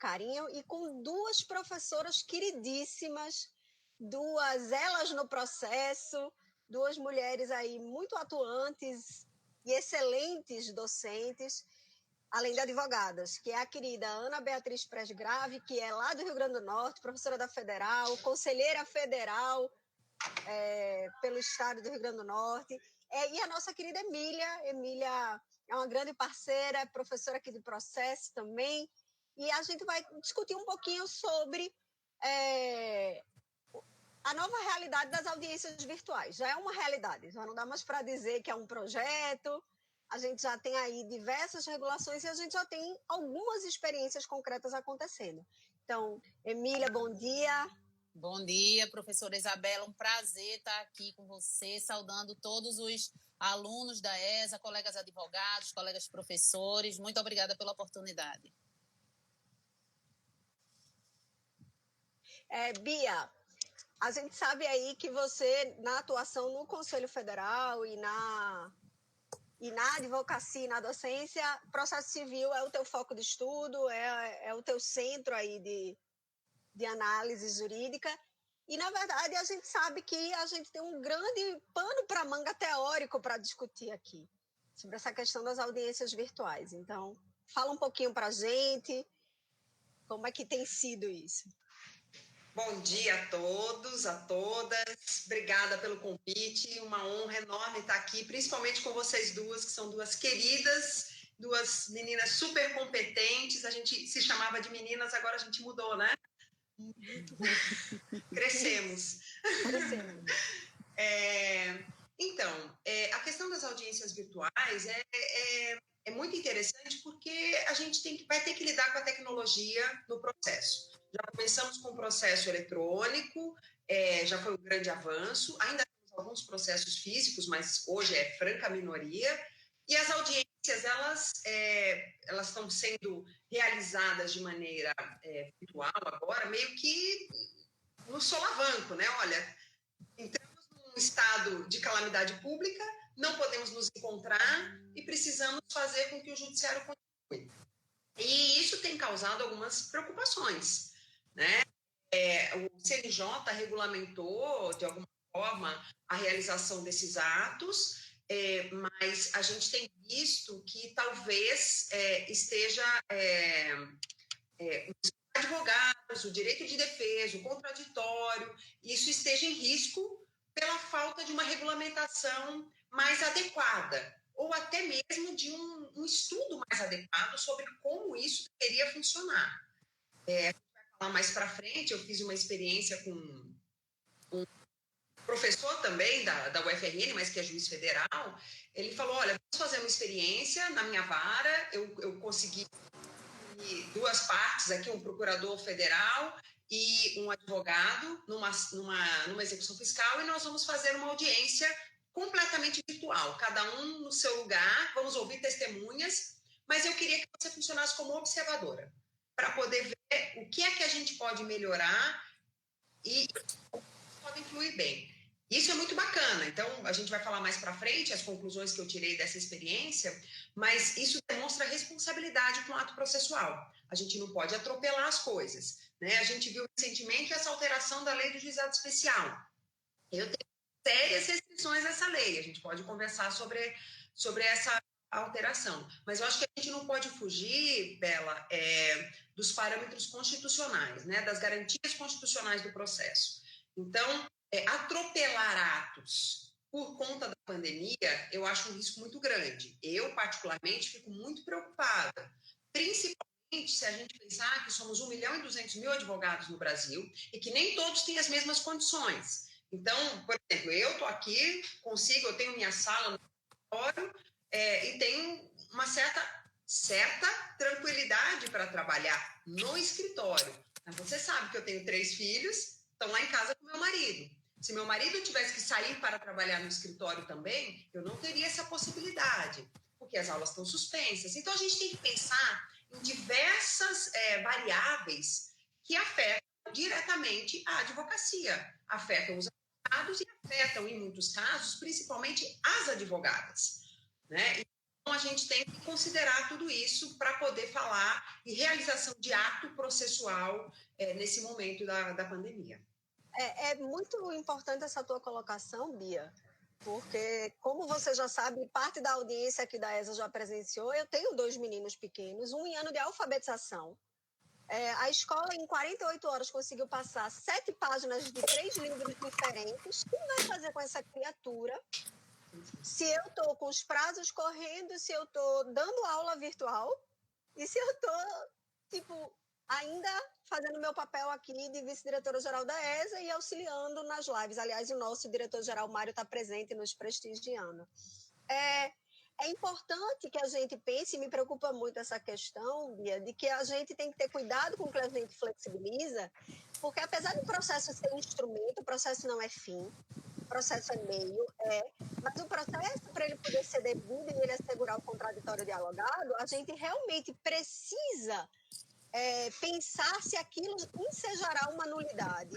carinho e com duas professoras queridíssimas, duas elas no processo, duas mulheres aí muito atuantes e excelentes docentes, além de advogadas, que é a querida Ana Beatriz Presgrave, que é lá do Rio Grande do Norte, professora da Federal, conselheira federal pelo estado do Rio Grande do Norte, e a nossa querida Emília é uma grande parceira, é professora aqui de processo também, e a gente vai discutir um pouquinho sobre a nova realidade das audiências virtuais. Já é uma realidade, já não dá mais para dizer que é um projeto, a gente já tem aí diversas regulações e a gente já tem algumas experiências concretas acontecendo. Então, Emília, bom dia. Bom dia, professora Isabela, um prazer estar aqui com você, saudando todos os alunos da ESA, colegas advogados, colegas professores. Muito obrigada pela oportunidade. Bia, a gente sabe aí que você, na atuação no Conselho Federal e na advocacia e na docência, processo civil é o teu foco de estudo, é o teu centro aí de análise jurídica. E, na verdade, a gente sabe que a gente tem um grande pano para manga teórico para discutir aqui, sobre essa questão das audiências virtuais. Então, fala um pouquinho para a gente, como é que tem sido isso? Bom dia a todos, a todas. Obrigada pelo convite. Uma honra enorme estar aqui, principalmente com vocês duas, que são duas queridas, duas meninas super competentes. A gente se chamava de meninas, agora a gente mudou, né? Crescemos. Então, a questão das audiências virtuais é muito interessante porque a gente vai ter que lidar com a tecnologia no processo. Já começamos com o processo eletrônico, já foi um grande avanço, ainda temos alguns processos físicos, mas hoje é franca minoria, e as audiências, elas estão sendo realizadas de maneira virtual agora, meio que no solavanco, né? Olha, entramos num estado de calamidade pública, não podemos nos encontrar e precisamos fazer com que o judiciário continue. E isso tem causado algumas preocupações, né? O CNJ regulamentou, de alguma forma, a realização desses atos, mas a gente tem visto que talvez esteja os advogados, o direito de defesa, o contraditório, isso esteja em risco pela falta de uma regulamentação mais adequada, ou até mesmo de um estudo mais adequado sobre como isso deveria funcionar. A gente vai falar mais para frente, eu fiz uma experiência com um professor também da UFRN, mas que é juiz federal. Ele falou, olha, vamos fazer uma experiência na minha vara, eu consegui duas partes aqui, um procurador federal e um advogado numa execução fiscal, e nós vamos fazer uma audiência completamente virtual, cada um no seu lugar, vamos ouvir testemunhas, mas eu queria que você funcionasse como observadora, para poder ver o que é que a gente pode melhorar e pode fluir bem. Isso é muito bacana, então a gente vai falar mais para frente as conclusões que eu tirei dessa experiência, mas isso demonstra responsabilidade com o ato processual. A gente não pode atropelar as coisas, né? A gente viu recentemente essa alteração da lei do juizado especial. Eu tenho sérias restrições nessa lei, a gente pode conversar sobre essa alteração, mas eu acho que a gente não pode fugir, Bela, dos parâmetros constitucionais, né? Das garantias constitucionais do processo. Então, atropelar atos por conta da pandemia, eu acho um risco muito grande. Eu, particularmente, fico muito preocupada, principalmente se a gente pensar que somos 1.200.000 advogados no Brasil e que nem todos têm as mesmas condições. Então, por exemplo, eu estou aqui, eu tenho minha sala no escritório e tenho uma certa tranquilidade para trabalhar no escritório. Mas você sabe que eu tenho 3 filhos, estão lá em casa com meu marido. Se meu marido tivesse que sair para trabalhar no escritório também, eu não teria essa possibilidade, porque as aulas estão suspensas. Então, a gente tem que pensar em diversas variáveis que afetam diretamente a advocacia, afetam os advogados e afetam, em muitos casos, principalmente as advogadas, né? a gente tem que considerar tudo isso para poder falar em realização de ato processual nesse momento da pandemia. É muito importante essa tua colocação, Bia, porque, como você já sabe, parte da audiência aqui da ESA já presenciou, eu tenho 2 meninos pequenos, um em ano de alfabetização. A escola, em 48 horas, conseguiu passar 7 páginas de 3 livros diferentes. O que vai fazer com essa criatura se eu estou com os prazos correndo, se eu estou dando aula virtual e se eu estou, ainda fazendo meu papel aqui de vice-diretora-geral da ESA e auxiliando nas lives. Aliás, o nosso diretor-geral, Mário, está presente nos prestigiando. É importante que a gente pense, e me preocupa muito essa questão, Bia, de que a gente tem que ter cuidado com o que a gente flexibiliza, porque apesar do processo ser instrumento, o processo não é fim, o processo é meio, mas o processo, para ele poder ser devido e ele assegurar o contraditório dialogado, a gente realmente precisa pensar se aquilo ensejará uma nulidade,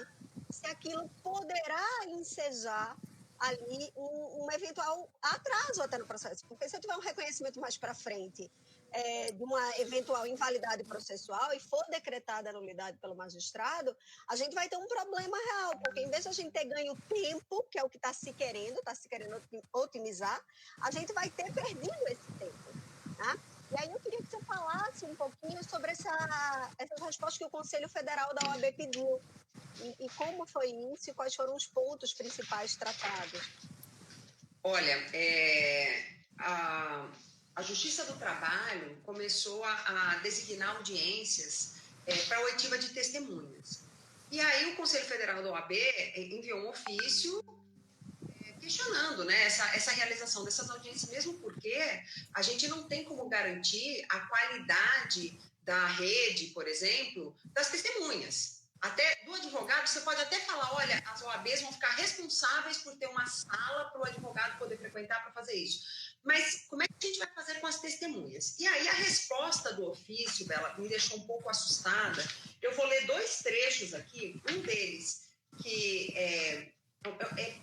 se aquilo poderá ensejar ali um eventual atraso até no processo. Porque se eu tiver um reconhecimento mais para frente de uma eventual invalidade processual e for decretada a nulidade pelo magistrado, a gente vai ter um problema real, porque em vez de a gente ter ganho tempo, que é o que está se querendo otimizar, a gente vai ter perdido esse tempo, tá? E aí eu queria que você falasse um pouquinho sobre essas respostas que o Conselho Federal da OAB pediu, e como foi isso e quais foram os pontos principais tratados. Olha, a Justiça do Trabalho começou a designar audiências para oitiva de testemunhas. E aí o Conselho Federal da OAB enviou um ofício questionando, né, essa realização dessas audiências, mesmo porque a gente não tem como garantir a qualidade da rede, por exemplo, das testemunhas. Até do advogado, você pode até falar, olha, as OABs vão ficar responsáveis por ter uma sala para o advogado poder frequentar para fazer isso. Mas como é que a gente vai fazer com as testemunhas? E aí a resposta do ofício, Bela, me deixou um pouco assustada. Eu vou ler 2 trechos aqui, um deles que é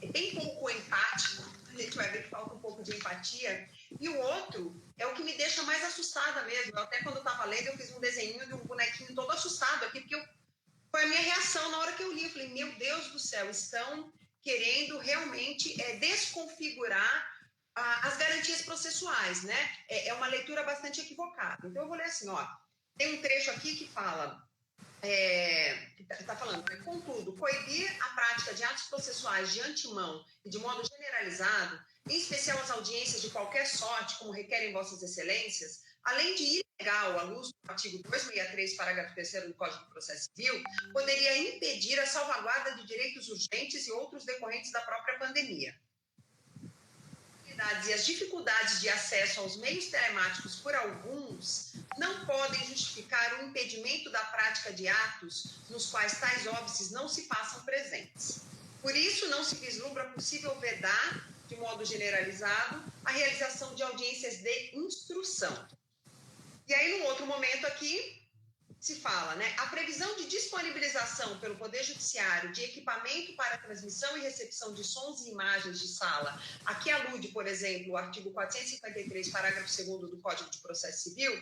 bem pouco empático, a gente vai ver que falta um pouco de empatia, e o outro é o que me deixa mais assustada mesmo. Eu até quando eu estava lendo, eu fiz um desenho de um bonequinho todo assustado aqui, porque foi a minha reação na hora que eu li. Eu falei, meu Deus do céu, estão querendo realmente desconfigurar as garantias processuais, né? É uma leitura bastante equivocada. Então, eu vou ler assim, ó, tem um trecho aqui que fala... está falando, né? Contudo, coibir a prática de atos processuais de antemão e de modo generalizado, em especial as audiências de qualquer sorte, como requerem vossas excelências, além de ilegal, à luz do artigo 263, parágrafo 3º do Código de Processo Civil, poderia impedir a salvaguarda de direitos urgentes e outros decorrentes da própria pandemia. E as dificuldades de acesso aos meios telemáticos por alguns não podem justificar o impedimento da prática de atos nos quais tais óbices não se façam presentes. Por isso, não se vislumbra possível vedar, de modo generalizado, a realização de audiências de instrução. E aí, num outro momento aqui, se fala, né? A previsão de disponibilização pelo Poder Judiciário de equipamento para transmissão e recepção de sons e imagens de sala, aqui alude, por exemplo, o artigo 453, parágrafo 2º do Código de Processo Civil,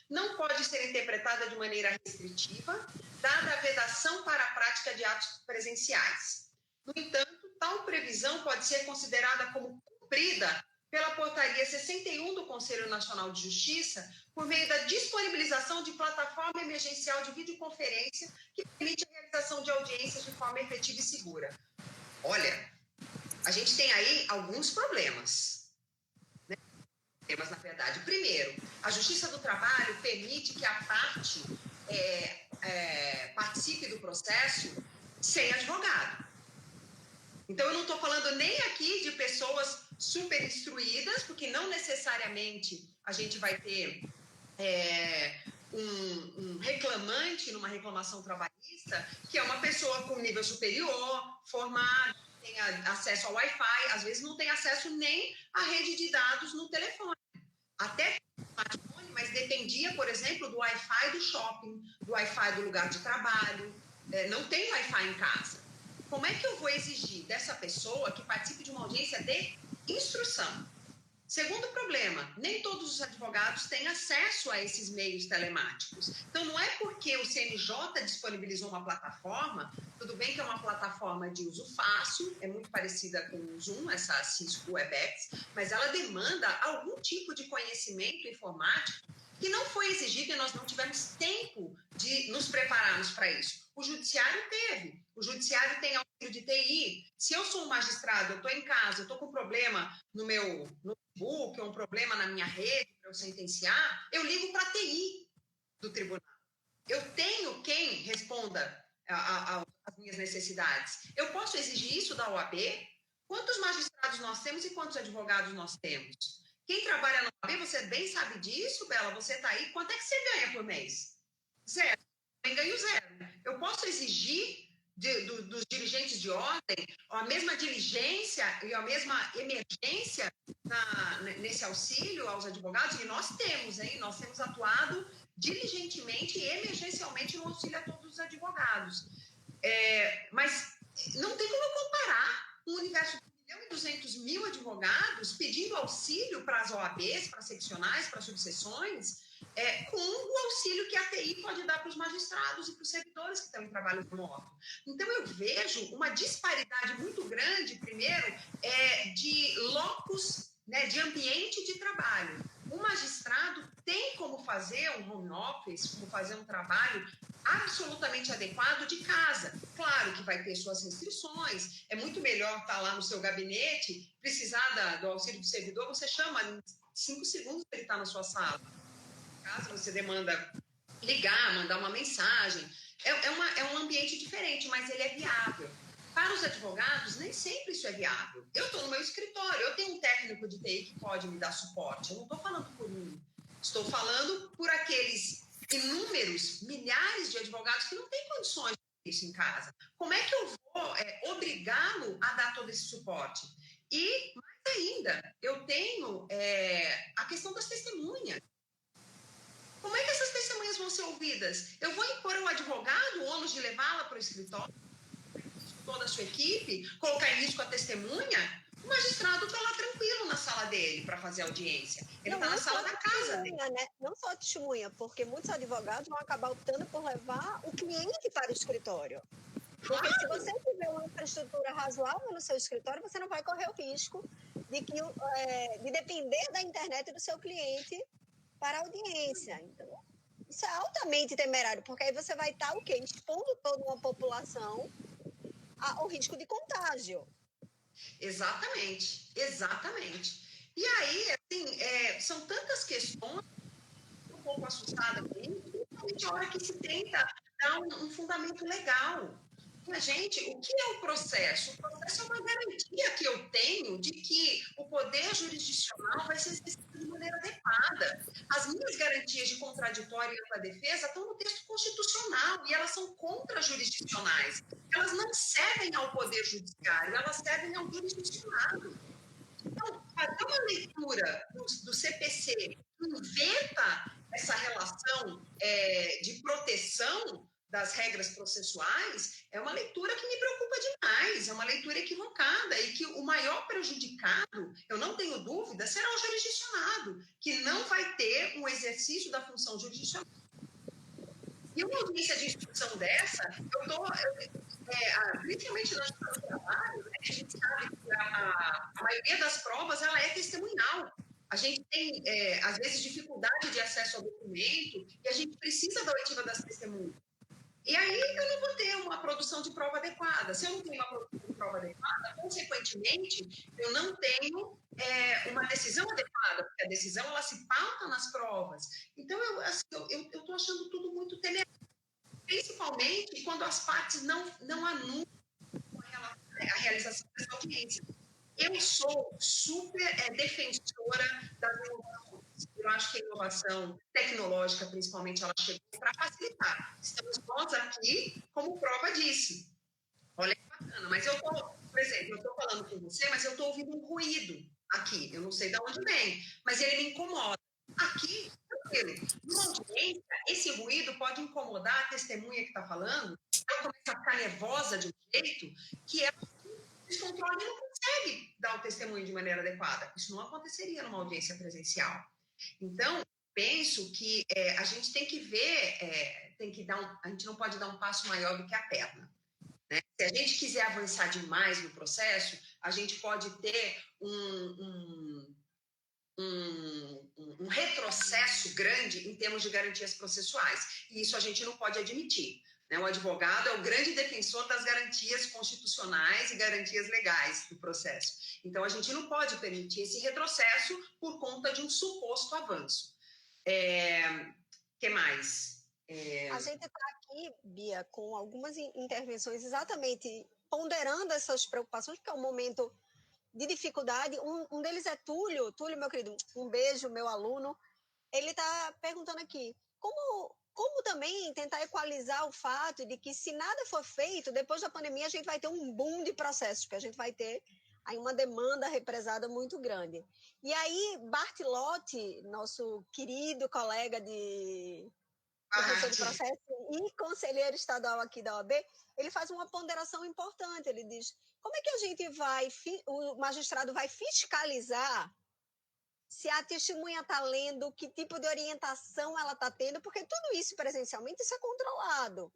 não pode ser interpretada de maneira restritiva, dada a vedação para a prática de atos presenciais. No entanto, tal previsão pode ser considerada como cumprida pela portaria 61 do Conselho Nacional de Justiça, por meio da disponibilização de plataforma emergencial de videoconferência que permite a realização de audiências de forma efetiva e segura. Olha, a gente tem aí alguns problemas, né? Na verdade. Primeiro, a Justiça do Trabalho permite que a parte participe do processo sem advogado. Então, eu não estou falando nem aqui de pessoas super instruídas, porque não necessariamente a gente vai ter um reclamante numa reclamação trabalhista, que é uma pessoa com nível superior, formada, tem acesso ao Wi-Fi, às vezes não tem acesso nem à rede de dados no telefone. Até no smartphone, mas dependia, por exemplo, do Wi-Fi do shopping, do Wi-Fi do lugar de trabalho, não tem Wi-Fi em casa. Como é que eu vou exigir dessa pessoa que participe de uma audiência de instrução? Segundo problema, nem todos os advogados têm acesso a esses meios telemáticos. Então, não é porque o CNJ disponibilizou uma plataforma, tudo bem que é uma plataforma de uso fácil, é muito parecida com o Zoom, essa Cisco Webex, mas ela demanda algum tipo de conhecimento informático que não foi exigido e nós não tivemos tempo de nos prepararmos para isso. O judiciário teve. O judiciário tem auxílio de TI. Se eu sou um magistrado, eu estou em casa, eu estou com um problema no meu notebook, ou um problema na minha rede para eu sentenciar, eu ligo para a TI do tribunal. Eu tenho quem responda às minhas necessidades. Eu posso exigir isso da OAB? Quantos magistrados nós temos e quantos advogados nós temos? Quem trabalha na OAB, você bem sabe disso, Bela, você está aí, quanto é que você ganha por mês? Zero. Eu ganho zero. Eu posso exigir dos dirigentes de ordem a mesma diligência e a mesma emergência nesse auxílio aos advogados? E nós temos, hein? Nós temos atuado diligentemente e emergencialmente no auxílio a todos os advogados. Mas não tem como comparar um universo de 1.200.000 advogados pedindo auxílio para as OABs, para as seccionais, para as subseções, com o auxílio que a TI pode dar para os magistrados e para os servidores que estão em trabalho remoto. Então, eu vejo uma disparidade muito grande, primeiro, de locus, né, de ambiente de trabalho. O magistrado tem como fazer um home office, como fazer um trabalho absolutamente adequado de casa. Claro que vai ter suas restrições, é muito melhor estar lá no seu gabinete, precisar do auxílio do servidor, você chama, em 5 segundos ele está na sua sala. Caso você demanda ligar, mandar uma mensagem, é um ambiente diferente, mas ele é viável. Para os advogados, nem sempre isso é viável. Eu estou no meu escritório, eu tenho um técnico de TI que pode me dar suporte. Eu não estou falando por mim, estou falando por aqueles inúmeros, milhares de advogados que não têm condições de isso em casa. Como é que eu vou obrigá-lo a dar todo esse suporte? E, mais ainda, eu tenho a questão das testemunhas. Como é que essas testemunhas vão ser ouvidas? Eu vou impor ao advogado o ônus de levá-la para o escritório, toda a sua equipe, colocar em risco a testemunha? O magistrado está lá tranquilo na sala dele para fazer audiência. Ele está na sala da casa dele. Né? Não só testemunha, porque muitos advogados vão acabar optando por levar o cliente para o escritório. Porque se você tiver uma infraestrutura razoável no seu escritório, você não vai correr o risco de depender da internet do seu cliente para a audiência. Então, isso é altamente temerário, porque aí você vai estar o quê? Expondo toda uma população ao risco de contágio. Exatamente, exatamente. E aí, assim, são tantas questões, um pouco assustada com isso, principalmente a hora que se tenta dar um fundamento legal. Mas, gente, o que é o processo? O processo é uma garantia que eu tenho de que o poder jurisdicional vai ser exercido de maneira adequada. As minhas garantias de contraditório e ampla defesa estão no texto constitucional e elas são contrajurisdicionais. Elas não servem ao poder judiciário, elas servem ao jurisdicionado. Então, fazer uma leitura do CPC que inventa essa relação de proteção das regras processuais é uma leitura que me preocupa demais, é uma leitura equivocada e que o maior prejudicado, eu não tenho dúvida, será o jurisdicionado, que não vai ter um exercício da função jurisdicional. E uma audiência de instrução dessa, principalmente na justiça do trabalho, né, a gente sabe que a maioria das provas ela é testemunhal. A gente tem, às vezes, dificuldade de acesso ao documento e a gente precisa da oitiva das testemunhas. E aí eu não vou ter uma produção de prova adequada. Se eu não tenho uma produção de prova adequada, consequentemente, eu não tenho uma decisão adequada, porque a decisão ela se pauta nas provas. Então, eu estou achando tudo muito temerário, principalmente quando as partes não anulam a realização dessa audiência. Eu sou super defensora das inovações. Eu acho que a inovação tecnológica, principalmente, ela chegou para facilitar. Estamos nós aqui como prova disso. Olha que bacana. Mas por exemplo, eu estou falando com você, mas eu estou ouvindo um ruído aqui. Eu não sei de onde vem, mas ele me incomoda. Aqui, tranquilo. Numa audiência, esse ruído pode incomodar a testemunha que está falando. Ela começa a ficar nervosa de um jeito que ela descontrola e não consegue consegue dar o testemunho de maneira adequada. Isso não aconteceria numa audiência presencial. Então, penso que a gente tem que ver, a gente não pode dar um passo maior do que a perna. Né? Se a gente quiser avançar demais no processo, a gente pode ter um retrocesso grande em termos de garantias processuais. E isso a gente não pode admitir. Né? O advogado é o grande defensor das garantias constitucionais e garantias legais do processo. Então, a gente não pode permitir esse retrocesso por conta de um suposto avanço. Que mais? A gente está aqui, Bia, com algumas intervenções exatamente ponderando essas preocupações, porque é um momento de dificuldade. Um deles é Túlio. Túlio, meu querido, um beijo, meu aluno. Ele está perguntando aqui, como também tentar equalizar o fato de que, se nada for feito, depois da pandemia a gente vai ter um boom de processos, porque a gente vai ter aí uma demanda represada muito grande. E aí, Bartilotti, nosso querido colega de professor de processo e conselheiro estadual aqui da OAB, ele faz uma ponderação importante. Ele diz, como é que a gente o magistrado vai fiscalizar se a testemunha está lendo, que tipo de orientação ela está tendo, porque tudo isso presencialmente, isso é controlado.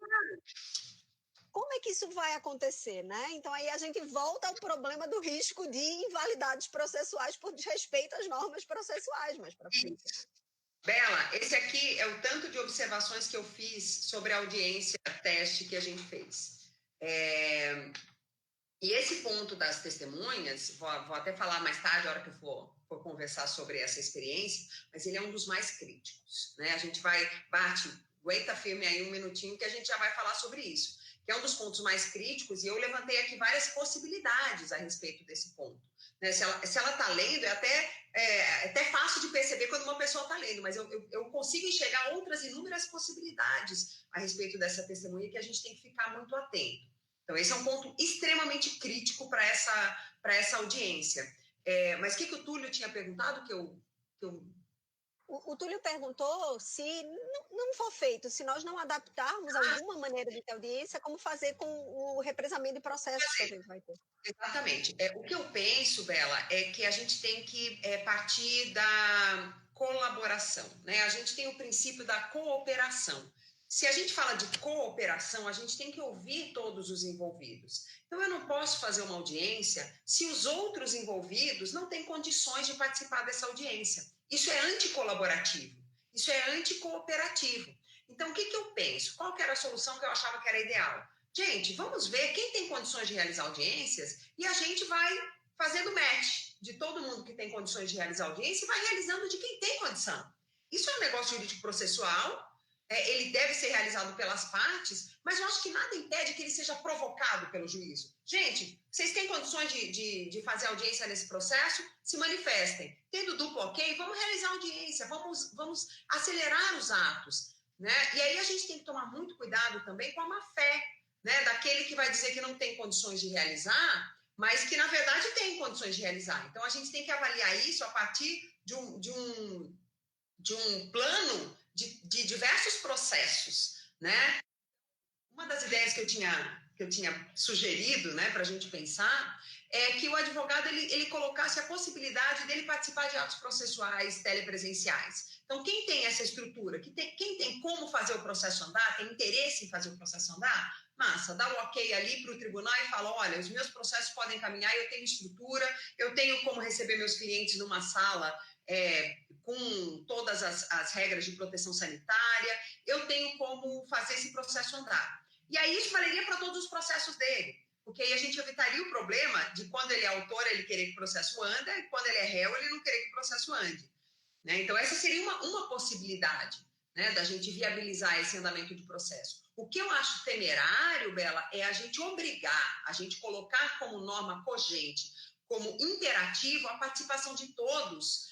Como é que isso vai acontecer, né? Então, aí a gente volta ao problema do risco de invalidades processuais por desrespeito às normas processuais, mais para frente. Bela, esse aqui é o tanto de observações que eu fiz sobre a audiência teste que a gente fez. E esse ponto das testemunhas, vou até falar mais tarde, a hora que eu for conversar sobre essa experiência, mas ele é um dos mais críticos, né? A gente aguenta firme aí um minutinho que a gente já vai falar sobre isso, que é um dos pontos mais críticos, e eu levantei aqui várias possibilidades a respeito desse ponto. Né? Se ela está lendo, é até fácil de perceber quando uma pessoa está lendo, mas eu consigo enxergar outras inúmeras possibilidades a respeito dessa testemunha que a gente tem que ficar muito atento. Então, esse é um ponto extremamente crítico para essa audiência. Mas o que o Túlio tinha perguntado que eu... O Túlio perguntou se não for feito, se nós não adaptarmos alguma maneira de ter audiência, como fazer com o represamento de processos que a gente vai ter. Exatamente. O que eu penso, Bela, é que a gente tem que partir da colaboração, né? A gente tem o princípio da cooperação. Se a gente fala de cooperação, a gente tem que ouvir todos os envolvidos. Então, eu não posso fazer uma audiência se os outros envolvidos não têm condições de participar dessa audiência. Isso é anticolaborativo, isso é anticooperativo. Então, o que eu penso? Qual que era a solução que eu achava que era ideal? Gente, vamos ver quem tem condições de realizar audiências e a gente vai fazendo match de todo mundo que tem condições de realizar audiência e vai realizando de quem tem condição. Isso é um negócio jurídico processual, ele deve ser realizado pelas partes, mas eu acho que nada impede que ele seja provocado pelo juízo. Gente, vocês têm condições de fazer audiência nesse processo? Se manifestem. Tendo duplo ok, vamos realizar audiência, vamos acelerar os atos. Né? E aí a gente tem que tomar muito cuidado também com a má-fé, né? Daquele que vai dizer que não tem condições de realizar, mas que, na verdade, tem condições de realizar. Então, a gente tem que avaliar isso a partir de um plano de diversos processos, né? Uma das ideias que eu tinha sugerido, né, para a gente pensar, é que o advogado ele colocasse a possibilidade dele participar de atos processuais telepresenciais. Então, quem tem essa estrutura, quem tem como fazer o processo andar, tem interesse em fazer o processo andar, massa, dá o ok ali para o tribunal e fala, olha, os meus processos podem caminhar, eu tenho estrutura, eu tenho como receber meus clientes numa sala com todas as regras de proteção sanitária, eu tenho como fazer esse processo andar. E aí isso valeria para todos os processos dele, porque aí a gente evitaria o problema de quando ele é autor, ele querer que o processo ande, e quando ele é réu, ele não querer que o processo ande. Né? Então, essa seria uma possibilidade, né, da gente viabilizar esse andamento de processo. O que eu acho temerário, Bela, é a gente obrigar, a gente colocar como norma cogente, como imperativo, a participação de todos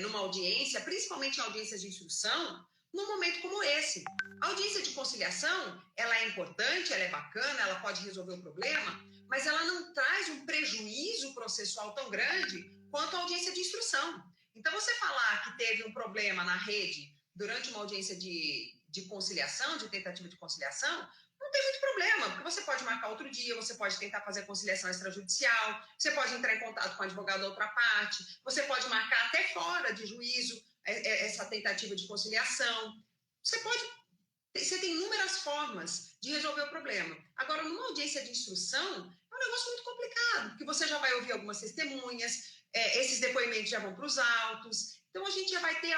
numa audiência, principalmente em audiências de instrução, num momento como esse. A audiência de conciliação, ela é importante, ela é bacana, ela pode resolver o problema, mas ela não traz um prejuízo processual tão grande quanto a audiência de instrução. Então, você falar que teve um problema na rede durante uma audiência de conciliação, de tentativa de conciliação, não tem muito problema, porque você pode marcar outro dia, você pode tentar fazer a conciliação extrajudicial, você pode entrar em contato com o advogado da outra parte, você pode marcar até fora de juízo essa tentativa de conciliação. Você tem inúmeras formas de resolver o problema. Agora, numa audiência de instrução, é um negócio muito complicado, porque você já vai ouvir algumas testemunhas, esses depoimentos já vão para os autos, então a gente já vai ter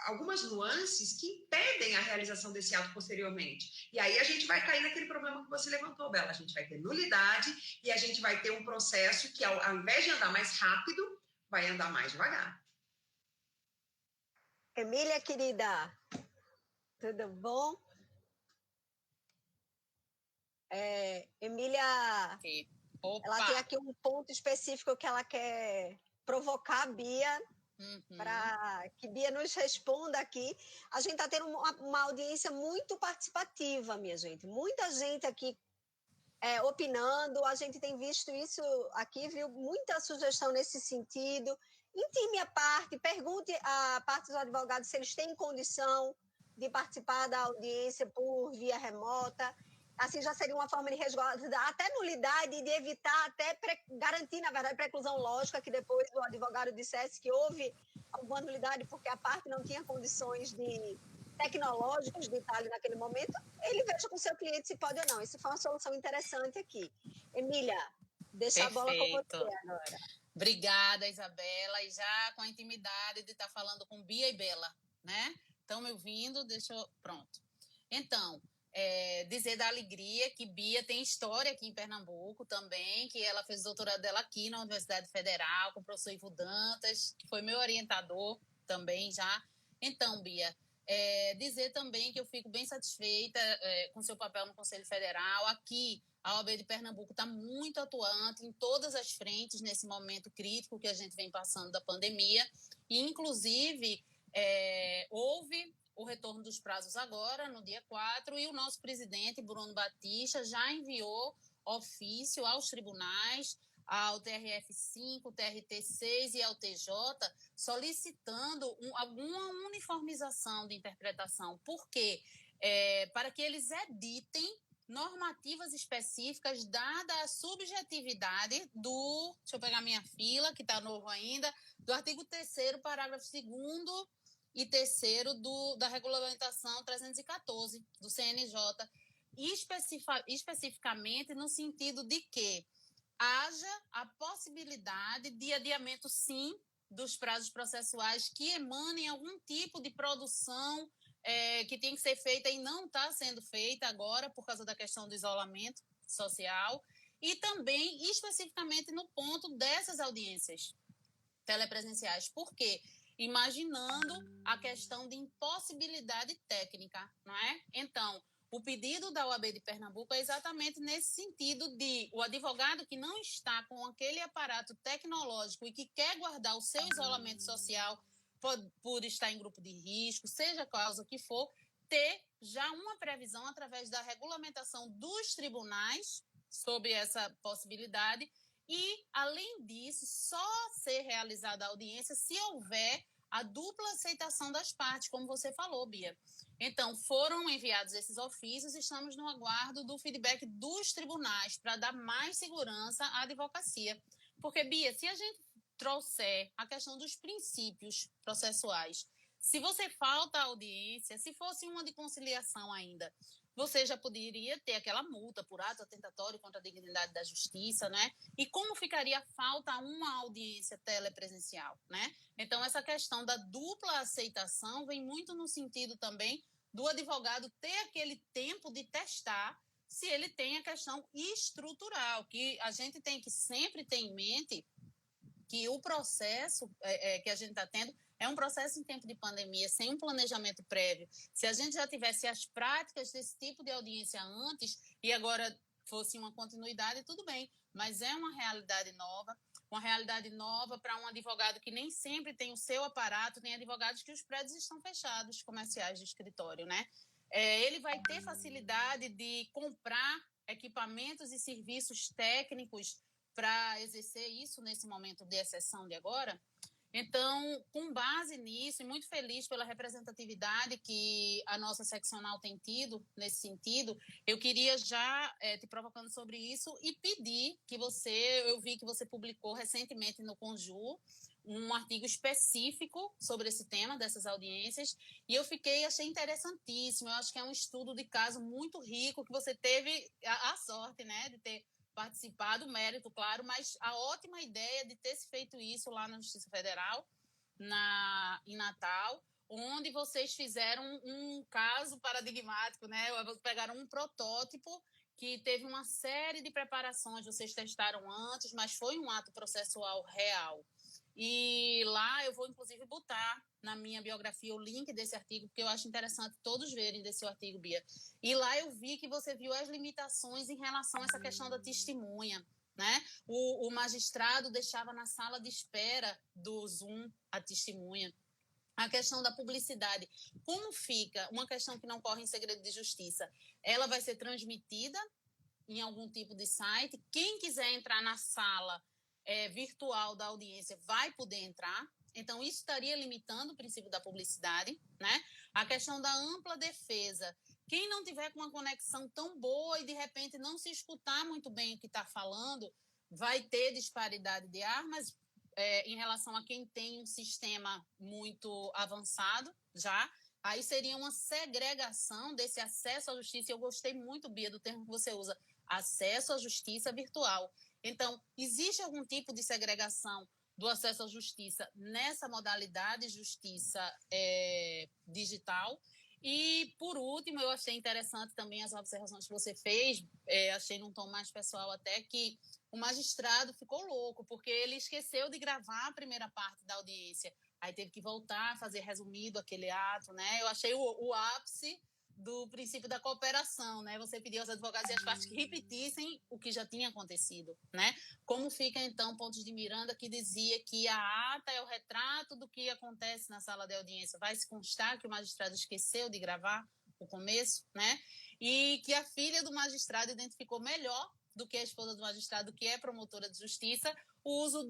algumas nuances que impedem a realização desse ato posteriormente. E aí a gente vai cair naquele problema que você levantou, Bela. A gente vai ter nulidade e a gente vai ter um processo que, ao invés de andar mais rápido, vai andar mais devagar. Emília, querida, tudo bom? Emília, ela tem aqui um ponto específico que ela quer provocar a Bia, para que Bia nos responda aqui. A gente está tendo uma audiência muito participativa, minha gente. Muita gente aqui opinando, a gente tem visto isso aqui, viu? Muita sugestão nesse sentido. Intime a parte, pergunte a parte dos advogados se eles têm condição de participar da audiência por via remota. Assim, já seria uma forma de resguardar até nulidade e de evitar, até garantir, na verdade, preclusão lógica, que depois o advogado dissesse que houve alguma nulidade porque a parte não tinha condições tecnológicas de estar ali naquele momento, ele veja com o seu cliente se pode ou não. Isso foi uma solução interessante aqui. Emília, deixa a bola com você agora. Obrigada, Isabela, e já com a intimidade de estar falando com Bia e Bela, né? Estão me ouvindo? Pronto. Então, dizer da alegria que Bia tem história aqui em Pernambuco também, que ela fez o doutorado dela aqui na Universidade Federal, com o professor Ivo Dantas, que foi meu orientador também já. Então, Bia, dizer também que eu fico bem satisfeita com seu papel no Conselho Federal. Aqui, a OAB de Pernambuco está muito atuante em todas as frentes nesse momento crítico que a gente vem passando da pandemia. E, inclusive, houve o retorno dos prazos agora, no dia 4, e o nosso presidente, Bruno Batista, já enviou ofício aos tribunais, ao TRF5, TRT6 e ao TJ, solicitando alguma uniformização de interpretação. Por quê? Para que eles editem normativas específicas, dada a subjetividade deixa eu pegar minha fila, que está novo ainda, do artigo 3º, parágrafo 2º e 3º da regulamentação 314 do CNJ, especificamente no sentido de que haja a possibilidade de adiamento, sim, dos prazos processuais que emanem algum tipo de produção que tem que ser feita e não está sendo feita agora por causa da questão do isolamento social, e também especificamente no ponto dessas audiências telepresenciais. Por quê? Imaginando a questão de impossibilidade técnica, não é? Então, o pedido da OAB de Pernambuco é exatamente nesse sentido de o advogado que não está com aquele aparato tecnológico e que quer guardar o seu isolamento social por estar em grupo de risco, seja a causa que for, ter já uma previsão através da regulamentação dos tribunais sobre essa possibilidade e, além disso, só ser realizada a audiência se houver a dupla aceitação das partes, como você falou, Bia. Então, foram enviados esses ofícios e estamos no aguardo do feedback dos tribunais para dar mais segurança à advocacia. Porque, Bia, se a gente trouxer a questão dos princípios processuais, se você falta a audiência, se fosse uma de conciliação ainda, você já poderia ter aquela multa por ato atentatório contra a dignidade da justiça, né? E como ficaria falta uma audiência telepresencial, né? Então, essa questão da dupla aceitação vem muito no sentido também do advogado ter aquele tempo de testar se ele tem a questão estrutural, que a gente tem que sempre ter em mente que o processo que a gente está tendo é um processo em tempo de pandemia, sem um planejamento prévio. Se a gente já tivesse as práticas desse tipo de audiência antes e agora fosse uma continuidade, tudo bem, mas é uma realidade nova para um advogado que nem sempre tem o seu aparato, tem advogados que os prédios estão fechados, comerciais de escritório, né? Ele vai ter facilidade de comprar equipamentos e serviços técnicos para exercer isso nesse momento de exceção de agora? Então, com base nisso, e muito feliz pela representatividade que a nossa seccional tem tido nesse sentido, eu queria já te provocando sobre isso e pedir que eu vi que você publicou recentemente no Conju um artigo específico sobre esse tema dessas audiências, e achei interessantíssimo. Eu acho que é um estudo de caso muito rico, que você teve a sorte, né, de ter participado, mérito, claro, mas a ótima ideia de ter se feito isso lá na Justiça Federal, em Natal, onde vocês fizeram um caso paradigmático, né? Pegaram um protótipo que teve uma série de preparações, vocês testaram antes, mas foi um ato processual real. E lá eu vou, inclusive, botar na minha biografia o link desse artigo, porque eu acho interessante todos verem desse artigo, Bia. E lá eu vi que você viu as limitações em relação a essa questão da testemunha, né? O magistrado deixava na sala de espera do Zoom a testemunha. A questão da publicidade. Como fica uma questão que não corre em segredo de justiça? Ela vai ser transmitida em algum tipo de site. Quem quiser entrar na sala virtual da audiência vai poder entrar. Então, isso estaria limitando o princípio da publicidade, né? A questão da ampla defesa. Quem não tiver com uma conexão tão boa e, de repente, não se escutar muito bem o que está falando, vai ter disparidade de armas em relação a quem tem um sistema muito avançado já. Aí seria uma segregação desse acesso à justiça. Eu gostei muito, Bia, do termo que você usa, acesso à justiça virtual. Então, existe algum tipo de segregação do acesso à justiça nessa modalidade justiça digital? E, por último, eu achei interessante também as observações que você fez, achei num tom mais pessoal até, que o magistrado ficou louco, porque ele esqueceu de gravar a primeira parte da audiência. Aí teve que voltar a fazer resumido aquele ato, né? Eu achei o ápice do princípio da cooperação, né? Você pediu aos advogados e às partes que repetissem o que já tinha acontecido, né? Como fica, então, Pontes de Miranda, que dizia que a ata é o retrato do que acontece na sala de audiência. Vai se constar que o magistrado esqueceu de gravar o começo, né? E que a filha do magistrado identificou melhor do que a esposa do magistrado, que é promotora de justiça, o uso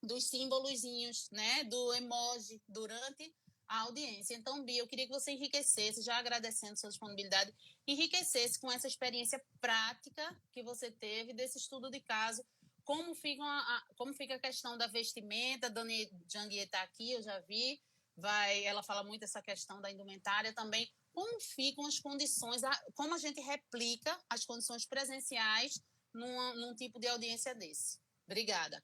dos símbolozinhos, né? Do emoji durante a audiência. Então, Bia, eu queria que você enriquecesse, já agradecendo sua disponibilidade, enriquecesse com essa experiência prática que você teve desse estudo de caso, como fica a questão da vestimenta. A Dani Janguier está aqui, eu já vi, ela fala muito essa questão da indumentária também. Como ficam as condições, como a gente replica as condições presenciais num tipo de audiência desse? Obrigada.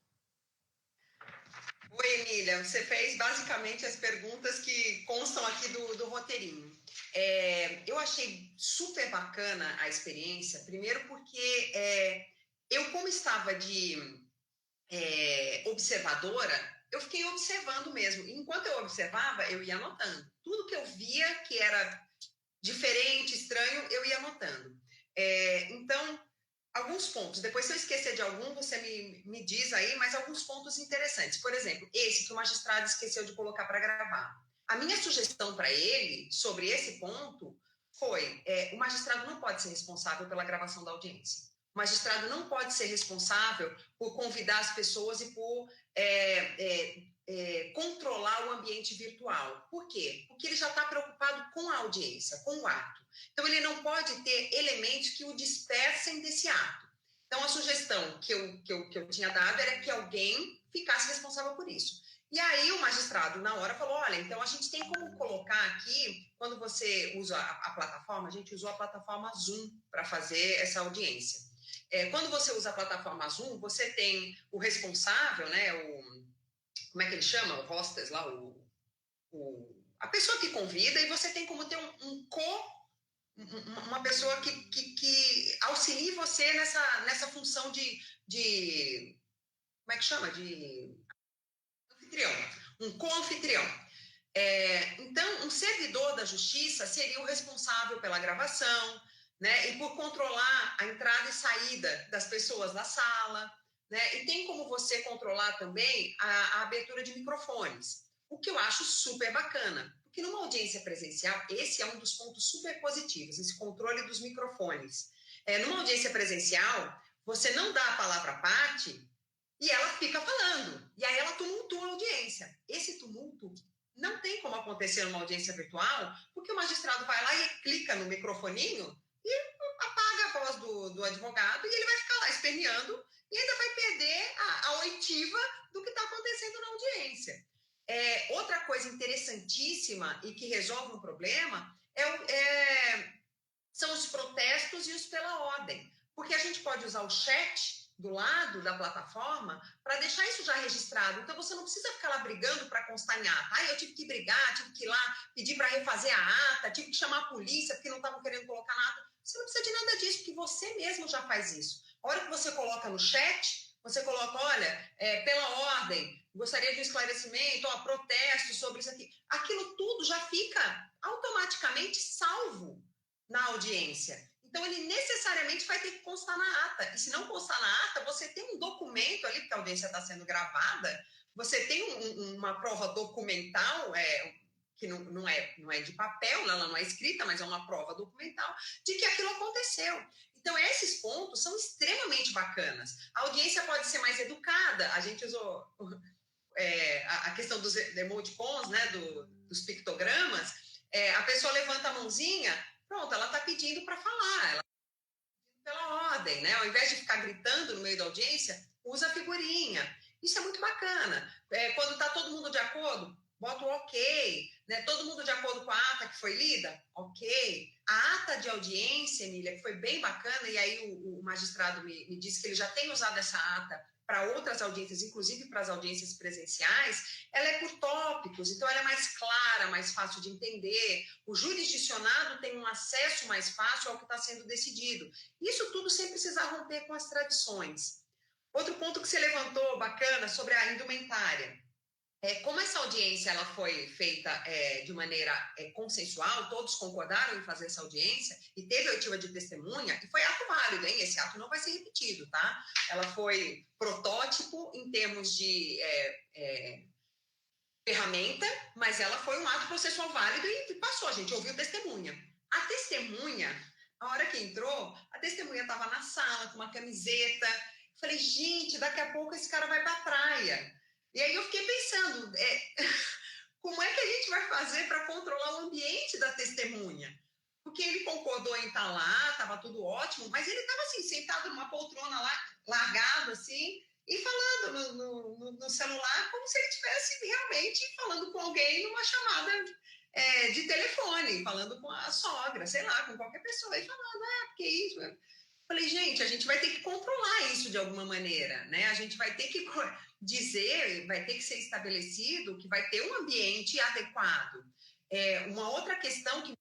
Oi, Emília. Você fez basicamente as perguntas que constam aqui do roteirinho. Eu achei super bacana a experiência, primeiro porque eu, como estava de observadora, eu fiquei observando mesmo. Enquanto eu observava, eu ia anotando. Tudo que eu via que era diferente, estranho, eu ia anotando. Então, alguns pontos. Depois, se eu esquecer de algum, você me diz aí, mas alguns pontos interessantes. Por exemplo, esse que o magistrado esqueceu de colocar para gravar. A minha sugestão para ele sobre esse ponto foi: o magistrado não pode ser responsável pela gravação da audiência. O magistrado não pode ser responsável por convidar as pessoas e por controlar o ambiente virtual. Por quê? Porque ele já está preocupado com a audiência, com o ato. Então, ele não pode ter elementos que o dispersem desse ato. Então, a sugestão que eu tinha dado era que alguém ficasse responsável por isso. E aí, o magistrado, na hora, falou: olha, então a gente tem como colocar aqui, quando você usa a plataforma, a gente usou a plataforma Zoom para fazer essa audiência. Quando você usa a plataforma Zoom, você tem o responsável, né, como é que ele chama? O hostess lá, a pessoa que convida, e você tem como ter uma pessoa que auxilie você nessa função de como é que chama? De anfitrião, um co-anfitrião. Então, um servidor da justiça seria o responsável pela gravação, né, e por controlar a entrada e saída das pessoas da sala, né, e tem como você controlar também a abertura de microfones, o que eu acho super bacana, porque numa audiência presencial, esse é um dos pontos super positivos, esse controle dos microfones. Numa audiência presencial, você não dá a palavra à parte E ela fica falando. E aí ela tumultua a audiência. Esse tumulto não tem como acontecer numa audiência virtual, porque o magistrado vai lá e clica no microfoninho e apaga a voz do advogado e ele vai ficar lá esperneando e ainda vai perder a oitiva do que está acontecendo na audiência. Outra coisa interessantíssima e que resolve um problema são os protestos e os pela ordem. Porque a gente pode usar o chat do lado da plataforma para deixar isso já registrado. Então, você não precisa ficar lá brigando para constar em ata. Eu tive que brigar, tive que ir lá pedir para refazer a ata, tive que chamar a polícia porque não estavam querendo colocar na ata. Você não precisa de nada disso, porque você mesmo já faz isso. A hora que você coloca no chat, você coloca, olha, pela ordem, gostaria de um esclarecimento, protesto sobre isso aqui. Aquilo tudo já fica automaticamente salvo na audiência. Então, ele necessariamente vai ter que constar na ata. E se não constar na ata, você tem um documento ali, porque a audiência está sendo gravada, você tem uma prova documental, que não é de papel, ela não é escrita, mas é uma prova documental, de que aquilo aconteceu. Então, esses pontos são extremamente bacanas. A audiência pode ser mais educada. A gente usou a questão dos emoticons, né, dos pictogramas. A pessoa levanta a mãozinha, pronto, ela está pedindo para falar, ela está pedindo pela ordem, né? Ao invés de ficar gritando no meio da audiência, usa a figurinha. Isso é muito bacana. Quando está todo mundo de acordo, bota o ok, né? Todo mundo de acordo com a ata que foi lida? Ok. A ata de audiência, Emília, que foi bem bacana, e aí o magistrado me disse que ele já tem usado essa ata para outras audiências, inclusive para as audiências presenciais, ela é por tópicos, então ela é mais clara, mais fácil de entender, o jurisdicionado tem um acesso mais fácil ao que está sendo decidido. Isso tudo sem precisar romper com as tradições. Outro ponto que você levantou, bacana, sobre a indumentária. Como essa audiência ela foi feita de maneira consensual, todos concordaram em fazer essa audiência e teve oitiva de testemunha, e foi ato válido, hein? Esse ato não vai ser repetido, tá? Ela foi protótipo em termos de ferramenta, mas ela foi um ato processual válido e passou, a gente ouviu testemunha. A testemunha, a hora que entrou, a testemunha estava na sala com uma camiseta. Falei, gente, daqui a pouco esse cara vai para a praia. E aí eu fiquei pensando, como é que a gente vai fazer para controlar o ambiente da testemunha? Porque ele concordou em estar lá, estava tudo ótimo, mas ele estava assim, sentado numa poltrona lá, largado assim, e falando no celular como se ele estivesse realmente falando com alguém numa chamada de telefone, falando com a sogra, sei lá, com qualquer pessoa, e falando, porque isso... Falei, gente, a gente vai ter que controlar isso de alguma maneira, né? A gente vai ter que dizer, vai ter que ser estabelecido que vai ter um ambiente adequado. Uma outra questão que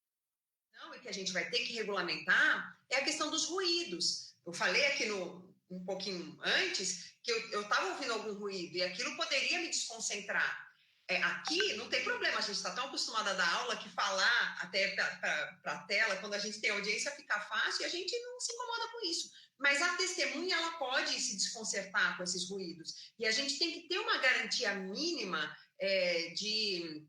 a gente vai ter que regulamentar é a questão dos ruídos. Eu falei aqui um pouquinho antes que eu estava ouvindo algum ruído e aquilo poderia me desconcentrar. Aqui não tem problema, a gente está tão acostumada a dar aula que falar até para a tela, quando a gente tem audiência, fica fácil e a gente não se incomoda com isso. Mas a testemunha, ela pode se desconcertar com esses ruídos. E a gente tem que ter uma garantia mínima de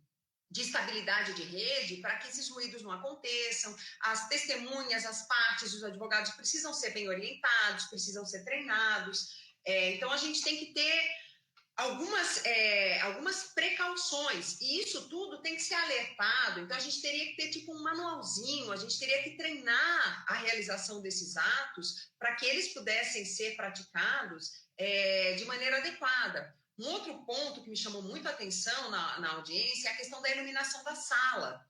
estabilidade de rede para que esses ruídos não aconteçam. As testemunhas, as partes, os advogados precisam ser bem orientados, precisam ser treinados. Então, a gente tem que ter algumas precauções, e isso tudo tem que ser alertado. Então, a gente teria que ter tipo um manualzinho, a gente teria que treinar a realização desses atos para que eles pudessem ser praticados de maneira adequada. Um outro ponto que me chamou muito a atenção na audiência é a questão da iluminação da sala.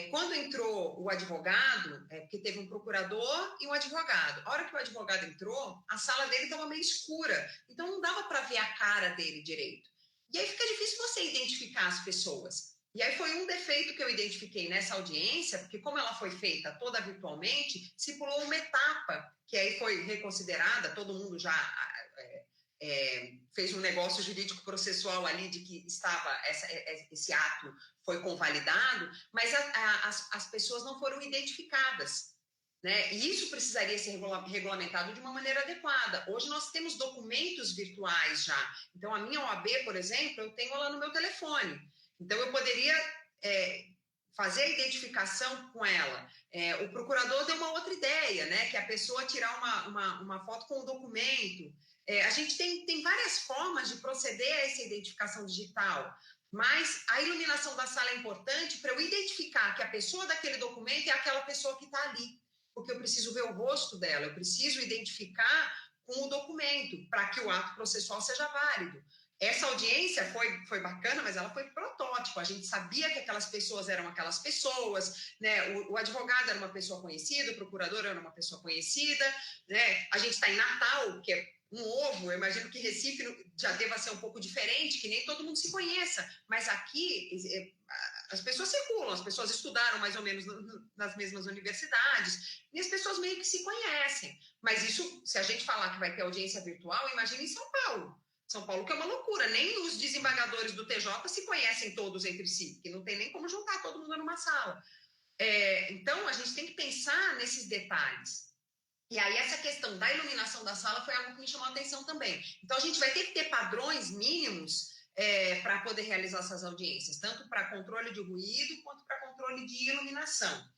Quando entrou o advogado, porque teve um procurador e um advogado. A hora que o advogado entrou, a sala dele estava meio escura, então não dava para ver a cara dele direito. E aí fica difícil você identificar as pessoas. E aí foi um defeito que eu identifiquei nessa audiência, porque como ela foi feita toda virtualmente, se pulou uma etapa, que aí foi reconsiderada, todo mundo já fez um negócio jurídico processual ali de que esse ato foi convalidado, mas as pessoas não foram identificadas, né? E isso precisaria ser regulamentado de uma maneira adequada. Hoje nós temos documentos virtuais já. Então, a minha OAB, por exemplo, eu tenho ela no meu telefone. Então, eu poderia fazer a identificação com ela. O procurador deu uma outra ideia, né? Que a pessoa tirar uma foto com o documento. A gente tem várias formas de proceder a essa identificação digital, mas a iluminação da sala é importante para eu identificar que a pessoa daquele documento é aquela pessoa que está ali, porque eu preciso ver o rosto dela, eu preciso identificar com o documento para que o ato processual seja válido. Essa audiência foi bacana, mas ela foi protótipo. A gente sabia que aquelas pessoas eram aquelas pessoas, né? O advogado era uma pessoa conhecida, o procurador era uma pessoa conhecida, né? A gente está em Natal, que é um ovo, eu imagino que Recife já deva ser um pouco diferente, que nem todo mundo se conheça, mas aqui as pessoas circulam, as pessoas estudaram mais ou menos nas mesmas universidades, e as pessoas meio que se conhecem. Mas isso, se a gente falar que vai ter audiência virtual, imagina em São Paulo. São Paulo, que é uma loucura, nem os desembargadores do TJ se conhecem todos entre si, que não tem nem como juntar todo mundo numa sala. Então, a gente tem que pensar nesses detalhes. E aí, essa questão da iluminação da sala foi algo que me chamou a atenção também. Então, a gente vai ter que ter padrões mínimos para poder realizar essas audiências, tanto para controle de ruído quanto para controle de iluminação.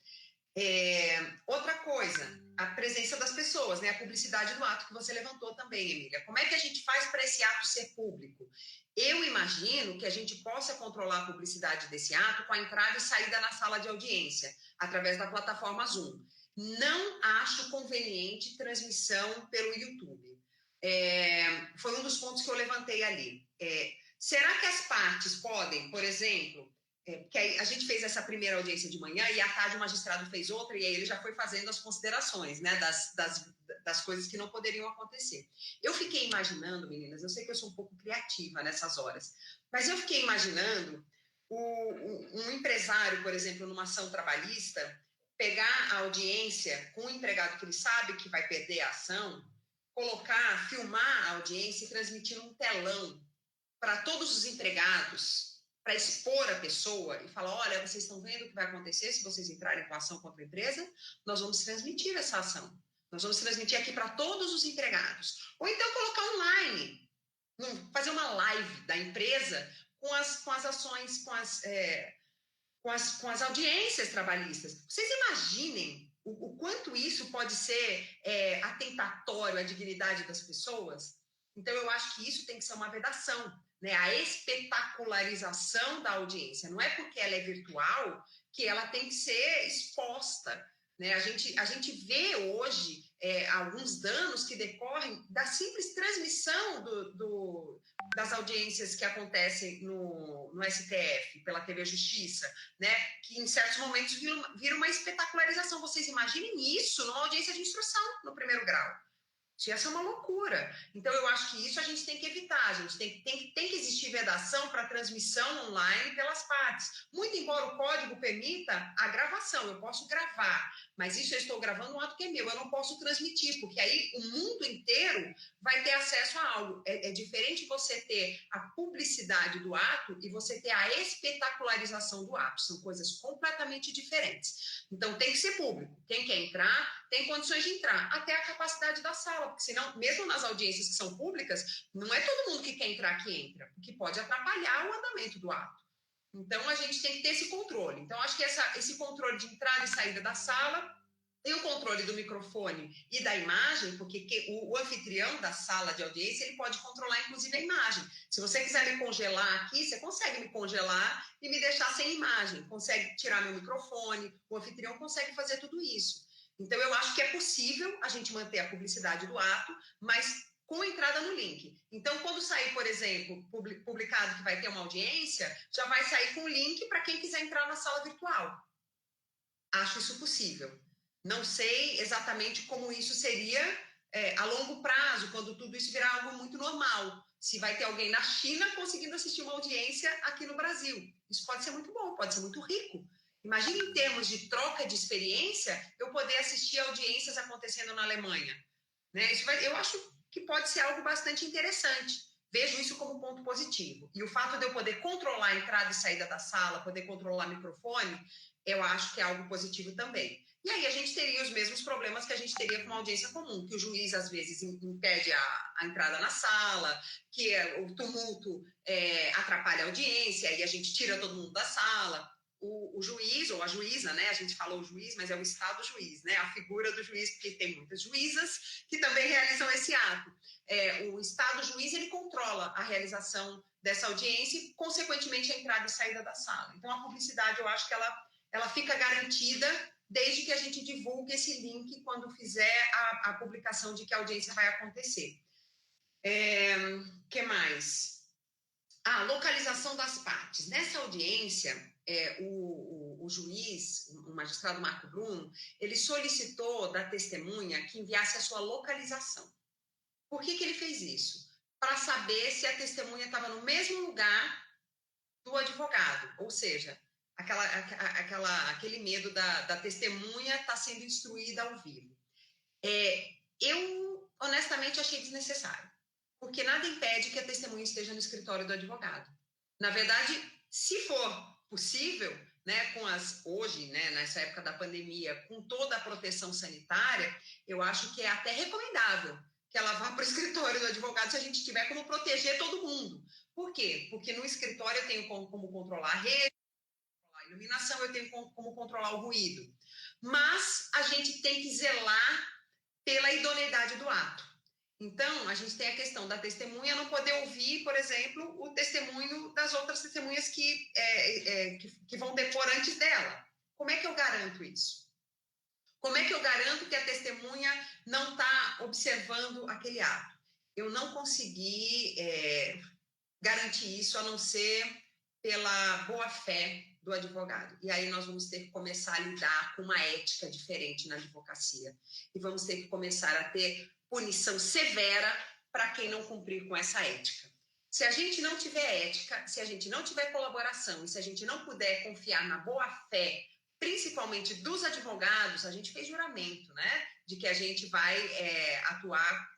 Outra coisa, a presença das pessoas, né? A publicidade do ato que você levantou também, Emília. Como é que a gente faz para esse ato ser público? Eu imagino que a gente possa controlar a publicidade desse ato com a entrada e saída na sala de audiência, através da plataforma Zoom. Não acho conveniente transmissão pelo YouTube. Foi um dos pontos que eu levantei ali. Será que as partes podem, por exemplo... Porque a gente fez essa primeira audiência de manhã e à tarde o magistrado fez outra e aí ele já foi fazendo as considerações, né, das coisas que não poderiam acontecer. Eu fiquei imaginando, meninas, eu sei que eu sou um pouco criativa nessas horas, mas eu fiquei imaginando um empresário, por exemplo, numa ação trabalhista, pegar a audiência com um empregado que ele sabe que vai perder a ação, colocar, filmar a audiência e transmitir num telão para todos os empregados, para expor a pessoa e falar, olha, vocês estão vendo o que vai acontecer se vocês entrarem com a ação contra a empresa? Nós vamos transmitir essa ação. Nós vamos transmitir aqui para todos os empregados. Ou então colocar online, fazer uma live da empresa com as ações, com as audiências trabalhistas. Vocês imaginem o quanto isso pode ser atentatório à dignidade das pessoas? Então, eu acho que isso tem que ser uma vedação, né? A espetacularização da audiência. Não é porque ela é virtual que ela tem que ser exposta, né? A gente vê hoje alguns danos que decorrem da simples transmissão das audiências que acontecem no STF, pela TV Justiça, né? Que em certos momentos vira uma espetacularização. Vocês imaginem isso numa audiência de instrução no primeiro grau. Isso ia ser uma loucura. Então, eu acho que isso a gente tem que evitar. A gente tem que existir vedação para transmissão online pelas partes. Muito embora o código permita a gravação, eu posso gravar, mas isso eu estou gravando um ato que é meu, eu não posso transmitir, porque aí o mundo inteiro vai ter acesso a algo. É diferente você ter a publicidade do ato e você ter a espetacularização do ato. São coisas completamente diferentes. Então, tem que ser público. Quem quer entrar, tem condições de entrar, até a capacidade da sala, porque senão, mesmo nas audiências que são públicas, não é todo mundo que quer entrar que entra, porque pode atrapalhar o andamento do ato. Então, a gente tem que ter esse controle. Então, acho que esse controle de entrada e saída da sala, tem o controle do microfone e da imagem, porque o anfitrião da sala de audiência, ele pode controlar, inclusive, a imagem. Se você quiser me congelar aqui, você consegue me congelar e me deixar sem imagem, consegue tirar meu microfone, o anfitrião consegue fazer tudo isso. Então, eu acho que é possível a gente manter a publicidade do ato, mas com entrada no link. Então, quando sair, por exemplo, publicado que vai ter uma audiência, já vai sair com o link para quem quiser entrar na sala virtual. Acho isso possível. Não sei exatamente como isso seria a longo prazo, quando tudo isso virar algo muito normal. Se vai ter alguém na China conseguindo assistir uma audiência aqui no Brasil. Isso pode ser muito bom, pode ser muito rico. Imagina, em termos de troca de experiência, eu poder assistir audiências acontecendo na Alemanha. Né? Eu acho que pode ser algo bastante interessante. Vejo isso como um ponto positivo. E o fato de eu poder controlar a entrada e saída da sala, poder controlar o microfone, eu acho que é algo positivo também. E aí a gente teria os mesmos problemas que a gente teria com uma audiência comum, que o juiz, às vezes, impede a entrada na sala, que o tumulto atrapalha a audiência, e a gente tira todo mundo da sala. o juiz ou a juíza, né? A gente falou juiz, mas é o estado juiz, né? A figura do juiz, porque tem muitas juízas que também realizam esse ato. O estado juiz, ele controla a realização dessa audiência e, consequentemente, a entrada e saída da sala. Então, a publicidade, eu acho que ela fica garantida desde que a gente divulgue esse link quando fizer a publicação de que a audiência vai acontecer. Que mais? A localização das partes. Nessa audiência, o juiz, o magistrado Marco Bruno, ele solicitou da testemunha que enviasse a sua localização. Por que ele fez isso? Para saber se a testemunha estava no mesmo lugar do advogado, ou seja, aquele medo da testemunha estar sendo instruída ao vivo. Eu, honestamente, achei desnecessário, porque nada impede que a testemunha esteja no escritório do advogado. Na verdade, se for possível, né, hoje, né, nessa época da pandemia, com toda a proteção sanitária, eu acho que é até recomendável que ela vá para o escritório do advogado se a gente tiver como proteger todo mundo. Por quê? Porque no escritório eu tenho como controlar a rede, controlar a iluminação, eu tenho como controlar o ruído. Mas a gente tem que zelar pela idoneidade do ato. Então, a gente tem a questão da testemunha não poder ouvir, por exemplo, o testemunho das outras testemunhas que vão depor antes dela. Como é que eu garanto isso? Como é que eu garanto que a testemunha não está observando aquele ato? Eu não consegui garantir isso, a não ser pela boa-fé do advogado. E aí nós vamos ter que começar a lidar com uma ética diferente na advocacia. E vamos ter que começar a ter punição severa para quem não cumprir com essa ética. Se a gente não tiver ética, se a gente não tiver colaboração, e se a gente não puder confiar na boa-fé, principalmente dos advogados, a gente fez juramento, né? De que a gente vai atuar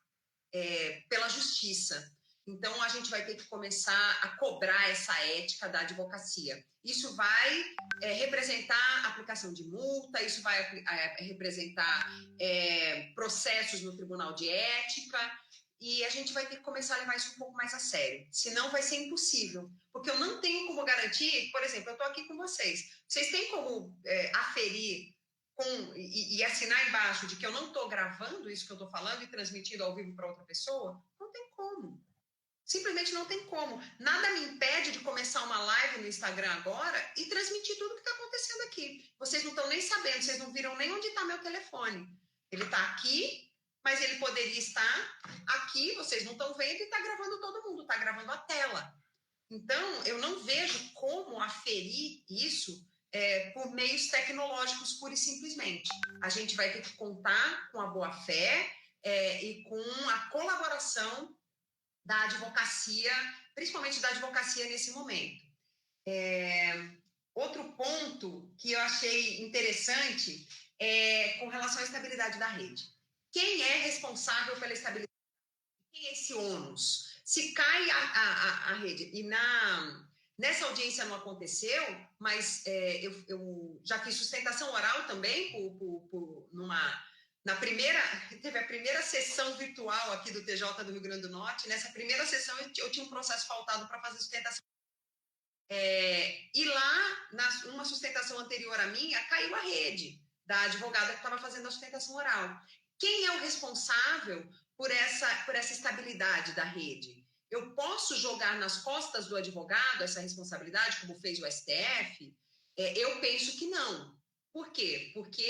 pela justiça. Então, a gente vai ter que começar a cobrar essa ética da advocacia. Isso vai representar aplicação de multa, isso vai representar processos no Tribunal de Ética, e a gente vai ter que começar a levar isso um pouco mais a sério. Senão vai ser impossível, porque eu não tenho como garantir, por exemplo, eu estou aqui com vocês. Vocês têm como aferir e assinar embaixo de que eu não estou gravando isso que eu estou falando e transmitindo ao vivo para outra pessoa? Não tem como. Simplesmente não tem como. Nada me impede de começar uma live no Instagram agora e transmitir tudo o que está acontecendo aqui. Vocês não estão nem sabendo, vocês não viram nem onde está meu telefone. Ele está aqui, mas ele poderia estar aqui, vocês não estão vendo, e está gravando todo mundo, está gravando a tela. Então, eu não vejo como aferir isso por meios tecnológicos, pura e simplesmente. A gente vai ter que contar com a boa-fé e com a colaboração da advocacia, principalmente da advocacia nesse momento. Outro ponto que eu achei interessante é com relação à estabilidade da rede. Quem é responsável pela estabilidade? Quem é esse ônus? Se cai a rede, e nessa audiência não aconteceu, mas eu já fiz sustentação oral também teve a primeira sessão virtual aqui do TJ do Rio Grande do Norte. Nessa primeira sessão eu tinha um processo pautado para fazer sustentação. E lá, numa sustentação anterior à minha, caiu a rede da advogada que estava fazendo a sustentação oral. Quem é o responsável por essa estabilidade da rede? Eu posso jogar nas costas do advogado essa responsabilidade, como fez o STF? Eu penso que não. Por quê? Porque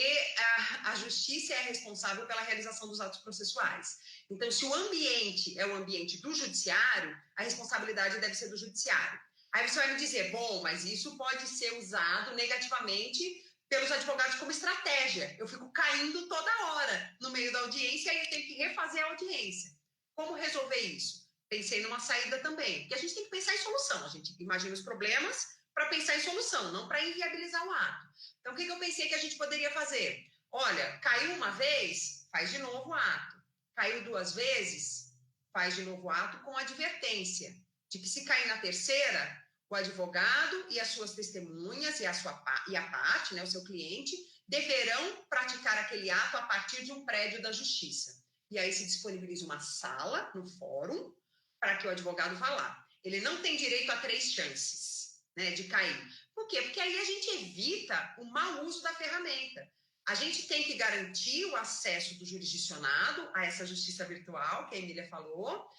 a justiça é responsável pela realização dos atos processuais. Então, se o ambiente é o ambiente do judiciário, a responsabilidade deve ser do judiciário. Aí você vai me dizer, bom, mas isso pode ser usado negativamente pelos advogados como estratégia. Eu fico caindo toda hora no meio da audiência e eu tenho que refazer a audiência. Como resolver isso? Pensei numa saída também, porque a gente tem que pensar em solução. A gente imagina os problemas para pensar em solução, não para inviabilizar o ato. Então, o que eu pensei que a gente poderia fazer? Olha, caiu uma vez, faz de novo o ato. Caiu 2 vezes, faz de novo o ato com advertência de que se cair na terceira, o advogado e as suas testemunhas e a parte, né, o seu cliente, deverão praticar aquele ato a partir de um prédio da justiça. E aí se disponibiliza uma sala no fórum para que o advogado vá lá. Ele não tem direito a 3 chances. né, de cair. Por quê? Porque aí a gente evita o mau uso da ferramenta. A gente tem que garantir o acesso do jurisdicionado a essa justiça virtual, que a Emília falou,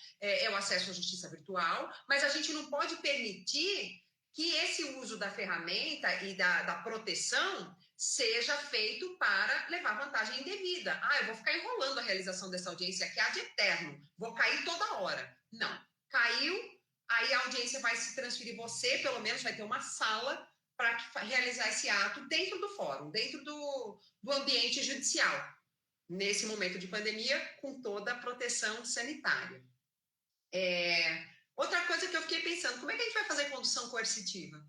o acesso à justiça virtual, mas a gente não pode permitir que esse uso da ferramenta e da proteção seja feito para levar vantagem indevida. Eu vou ficar enrolando a realização dessa audiência aqui ad eterno, vou cair toda hora. Não, caiu, aí a audiência vai se transferir, você pelo menos vai ter uma sala para realizar esse ato dentro do fórum, dentro do ambiente judicial, nesse momento de pandemia, com toda a proteção sanitária. Outra coisa que eu fiquei pensando, como é que a gente vai fazer condução coercitiva?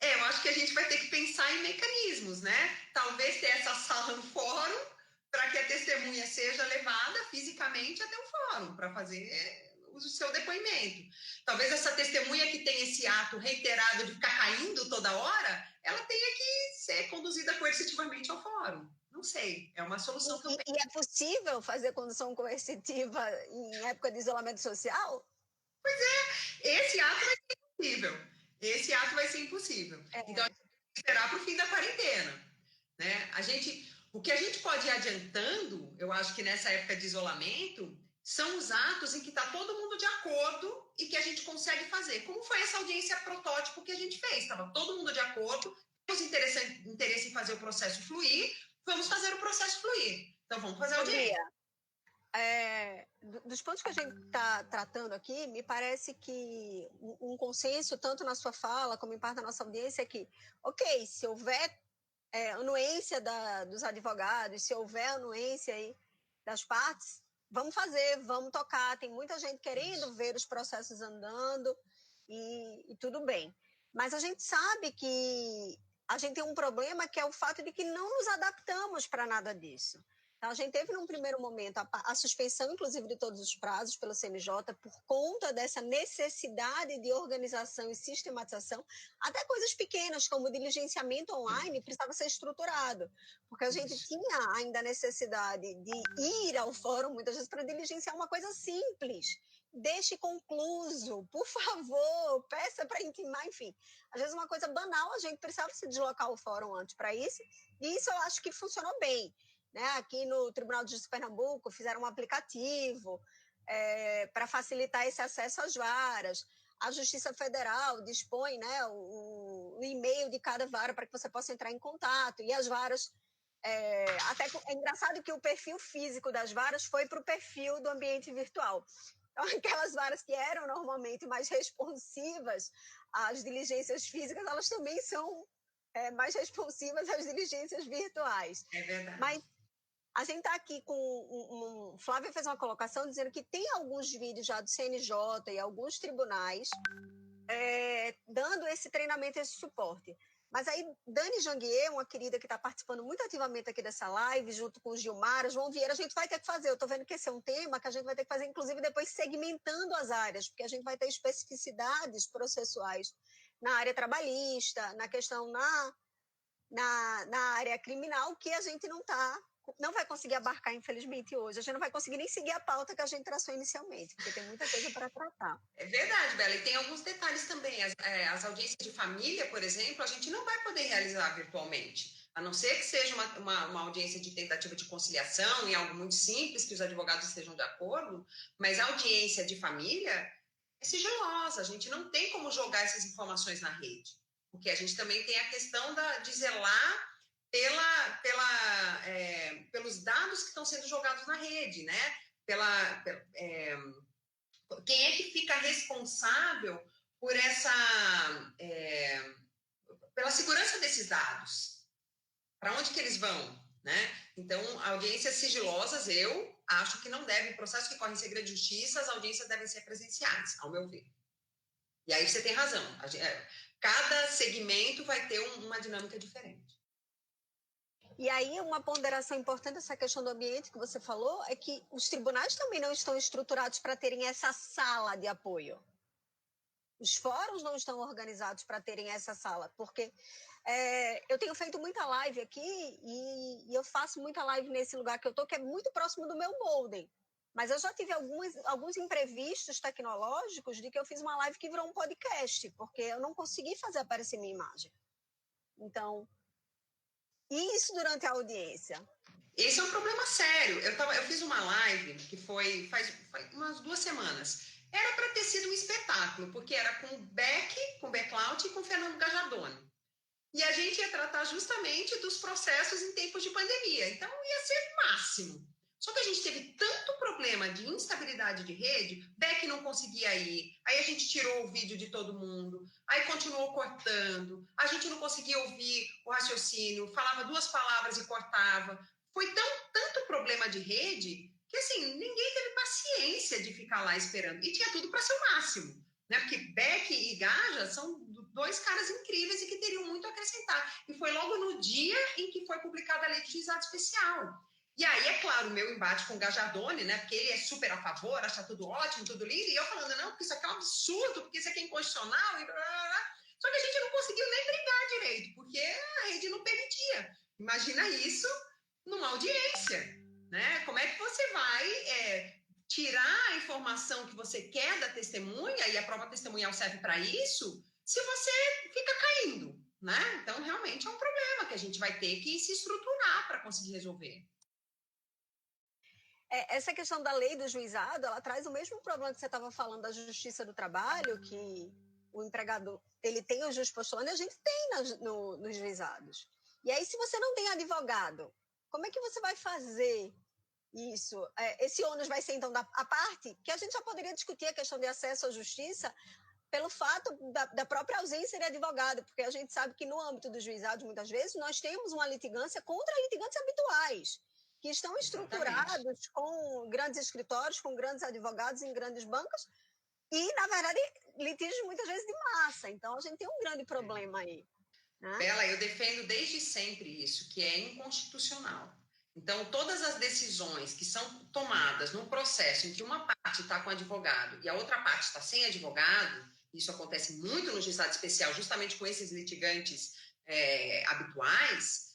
Eu acho que a gente vai ter que pensar em mecanismos, né? Talvez ter essa sala no fórum para que a testemunha seja levada fisicamente até o fórum para fazer o seu depoimento. Talvez essa testemunha que tem esse ato reiterado de ficar caindo toda hora, ela tenha que ser conduzida coercitivamente ao fórum. Não sei, é uma solução que eu penso. E é possível fazer condução coercitiva em época de isolamento social? Pois é, esse ato vai ser impossível. Esse ato vai ser impossível. Então, a gente tem que esperar para o fim da quarentena. Né? O que a gente pode ir adiantando, eu acho que nessa época de isolamento, são os atos em que está todo mundo de acordo e que a gente consegue fazer. Como foi essa audiência protótipo que a gente fez? Estava todo mundo de acordo, temos interesse em fazer o processo fluir, vamos fazer o processo fluir. Então, vamos fazer a audiência. Dos pontos que a gente está tratando aqui, me parece que um consenso, tanto na sua fala como em parte da nossa audiência, é que, ok, se houver anuência dos advogados, se houver anuência aí das partes, vamos fazer, vamos tocar. Tem muita gente querendo ver os processos andando e tudo bem. Mas a gente sabe que a gente tem um problema que é o fato de que não nos adaptamos para nada disso. Então, a gente teve, num primeiro momento, a suspensão, inclusive, de todos os prazos pelo CNJ por conta dessa necessidade de organização e sistematização. Até coisas pequenas, como o diligenciamento online, precisava ser estruturado, porque a gente tinha ainda a necessidade de ir ao fórum, muitas vezes, para diligenciar uma coisa simples. Deixe concluso, por favor, peça para intimar, enfim. Às vezes, uma coisa banal, a gente precisava se deslocar ao fórum antes para isso, e isso eu acho que funcionou bem. Né? Aqui no Tribunal de Justiça de Pernambuco fizeram um aplicativo para facilitar esse acesso às varas. A Justiça Federal dispõe, né, o e-mail de cada vara para que você possa entrar em contato. E as varas... até é engraçado que o perfil físico das varas foi para o perfil do ambiente virtual. Então, aquelas varas que eram normalmente mais responsivas às diligências físicas, elas também são mais responsivas às diligências virtuais. É verdade. Mas a gente está aqui com Flávia fez uma colocação dizendo que tem alguns vídeos já do CNJ e alguns tribunais dando esse treinamento, esse suporte. Mas aí, Dani Janguier, uma querida que está participando muito ativamente aqui dessa live, junto com o Gilmar, João Vieira, a gente vai ter que fazer. Eu estou vendo que esse é um tema que a gente vai ter que fazer, inclusive, depois segmentando as áreas, porque a gente vai ter especificidades processuais na área trabalhista, na questão na área criminal, que a gente não vai conseguir abarcar, infelizmente, hoje. A gente não vai conseguir nem seguir a pauta que a gente traçou inicialmente, porque tem muita coisa para tratar. É verdade, Bela, e tem alguns detalhes também. As audiências de família, por exemplo, a gente não vai poder realizar virtualmente, a não ser que seja uma audiência de tentativa de conciliação, em algo muito simples, que os advogados estejam de acordo, mas a audiência de família é sigilosa, a gente não tem como jogar essas informações na rede, porque a gente também tem a questão de zelar pelos dados que estão sendo jogados na rede, né? Quem é que fica responsável por pela segurança desses dados? Para onde que eles vão, né? Então, audiências sigilosas, eu acho que não devem, processos que correm em segredo de justiça, as audiências devem ser presenciais, ao meu ver. E aí você tem razão. Cada segmento vai ter uma dinâmica diferente. E aí, uma ponderação importante dessa questão do ambiente que você falou é que os tribunais também não estão estruturados para terem essa sala de apoio. Os fóruns não estão organizados para terem essa sala, porque eu tenho feito muita live aqui e eu faço muita live nesse lugar que eu estou, que é muito próximo do meu Bolden. Mas eu já tive alguns imprevistos tecnológicos de que eu fiz uma live que virou um podcast, porque eu não consegui fazer aparecer minha imagem. Então, e isso durante a audiência? Esse é um problema sério. Eu fiz uma live que foi faz umas 2 semanas. Era para ter sido um espetáculo, porque era com o Beck, com o Becklaut e com o Fernando Gajardoni. E a gente ia tratar justamente dos processos em tempos de pandemia. Então, ia ser o máximo. Só que a gente teve tanto problema de instabilidade de rede, Beck não conseguia ir, aí a gente tirou o vídeo de todo mundo, aí continuou cortando, a gente não conseguia ouvir o raciocínio, falava 2 palavras e cortava. Foi tanto problema de rede que, assim, ninguém teve paciência de ficar lá esperando. E tinha tudo para ser o máximo, né? Porque Beck e Gaja são 2 caras incríveis e que teriam muito a acrescentar. E foi logo no dia em que foi publicada a lei do juizado especial. E aí, é claro, o meu embate com o Gajardoni, né? Porque ele é super a favor, acha tudo ótimo, tudo lindo, e eu falando, não, porque isso aqui é um absurdo, porque isso aqui é inconstitucional, e blá, blá, blá. Só que a gente não conseguiu nem brigar direito, porque a rede não permitia. Imagina isso numa audiência, né? Como é que você vai tirar a informação que você quer da testemunha, e a prova testemunhal serve para isso, se você fica caindo, né? Então, realmente é um problema que a gente vai ter que se estruturar para conseguir resolver. Essa questão da lei do juizado, ela traz o mesmo problema que você estava falando da justiça do trabalho, que o empregador ele tem o juspostônio, a gente tem nos juizados. E aí, se você não tem advogado, como é que você vai fazer isso? Esse ônus vai ser, então, a parte que a gente já poderia discutir a questão de acesso à justiça pelo fato da própria ausência de advogado, porque a gente sabe que no âmbito dos juizados, muitas vezes, nós temos uma litigância contra litigantes habituais, que estão estruturados com grandes escritórios, com grandes advogados em grandes bancas, e, na verdade, litígios muitas vezes de massa. Então, a gente tem um grande problema aí. Né? Bela, eu defendo desde sempre isso, que é inconstitucional. Então, todas as decisões que são tomadas num processo em que uma parte está com advogado e a outra parte está sem advogado, isso acontece muito no juizado especial, justamente com esses litigantes habituais,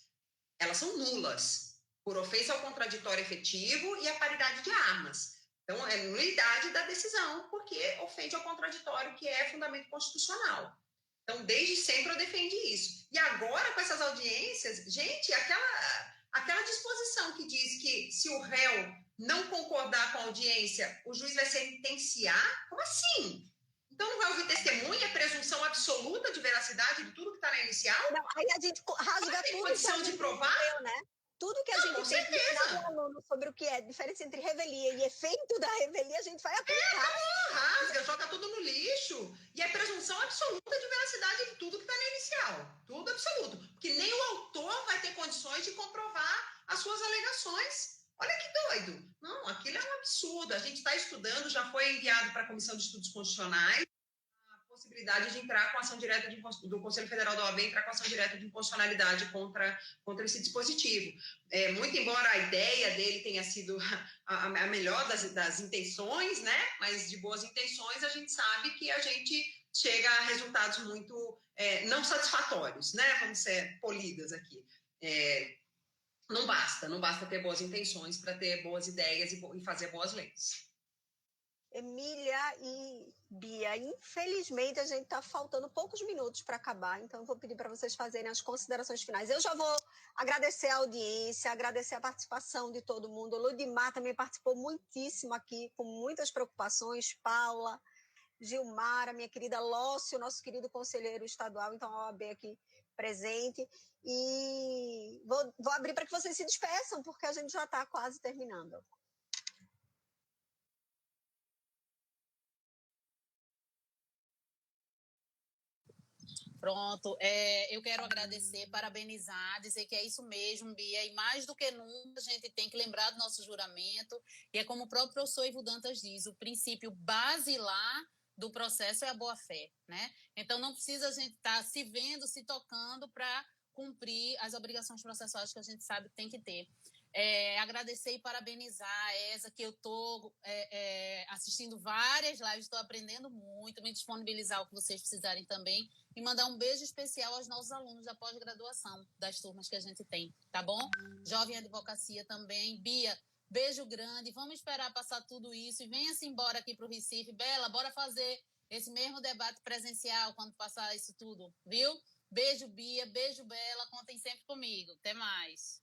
elas são nulas, por ofensa ao contraditório efetivo e à paridade de armas. Então, é nulidade da decisão, porque ofende ao contraditório, que é fundamento constitucional. Então, desde sempre eu defendi isso. E agora, com essas audiências, gente, aquela disposição que diz que se o réu não concordar com a audiência, o juiz vai sentenciar, como assim? Então, não vai ouvir testemunha, presunção absoluta de veracidade de tudo que está na inicial? Não, aí a gente rasga tudo. Condição de provar? Entendeu, né? Tudo que a gente tem que ensinar o aluno sobre o que é a diferença entre revelia e efeito da revelia, a gente vai aplicar. Rasga, joga tudo no lixo. E é presunção absoluta de veracidade de tudo que está na inicial. Tudo absoluto. Porque nem o autor vai ter condições de comprovar as suas alegações. Olha que doido. Não, aquilo é um absurdo. A gente está estudando, já foi enviado para a Comissão de Estudos Constitucionais a possibilidade de entrar com ação direta do Conselho Federal da OAB, entrar com ação direta de inconstitucionalidade contra esse dispositivo. Muito embora a ideia dele tenha sido a melhor das intenções, né? Mas de boas intenções, a gente sabe que a gente chega a resultados muito não satisfatórios, né? Vamos ser polidas aqui. Não basta ter boas intenções para ter boas ideias e fazer boas leis. Emília e Bia, infelizmente a gente está faltando poucos minutos para acabar, então eu vou pedir para vocês fazerem as considerações finais. Eu já vou agradecer a audiência, agradecer a participação de todo mundo. O Ludmar também participou muitíssimo aqui, com muitas preocupações. Paula, Gilmara, minha querida Lócio, nosso querido conselheiro estadual, então a OAB aqui presente. E vou abrir para que vocês se despeçam, porque a gente já está quase terminando. Pronto, eu quero agradecer, parabenizar, dizer que é isso mesmo, Bia, e mais do que nunca a gente tem que lembrar do nosso juramento, e é como o próprio professor Ivo Dantas diz, o princípio basilar do processo é a boa-fé, né? Então não precisa a gente estar se vendo, se tocando para cumprir as obrigações processuais que a gente sabe que tem que ter. Agradecer e parabenizar a ESA, que eu estou assistindo várias lives, estou aprendendo muito, me disponibilizar o que vocês precisarem também, e mandar um beijo especial aos nossos alunos da pós-graduação, das turmas que a gente tem, tá bom? Jovem Advocacia também. Bia, Beijo grande, vamos esperar passar tudo isso e venha-se embora aqui para o Recife. Bela, bora fazer esse mesmo debate presencial quando passar isso tudo, viu? Beijo, Bia, beijo, Bela, contem sempre comigo. Até mais.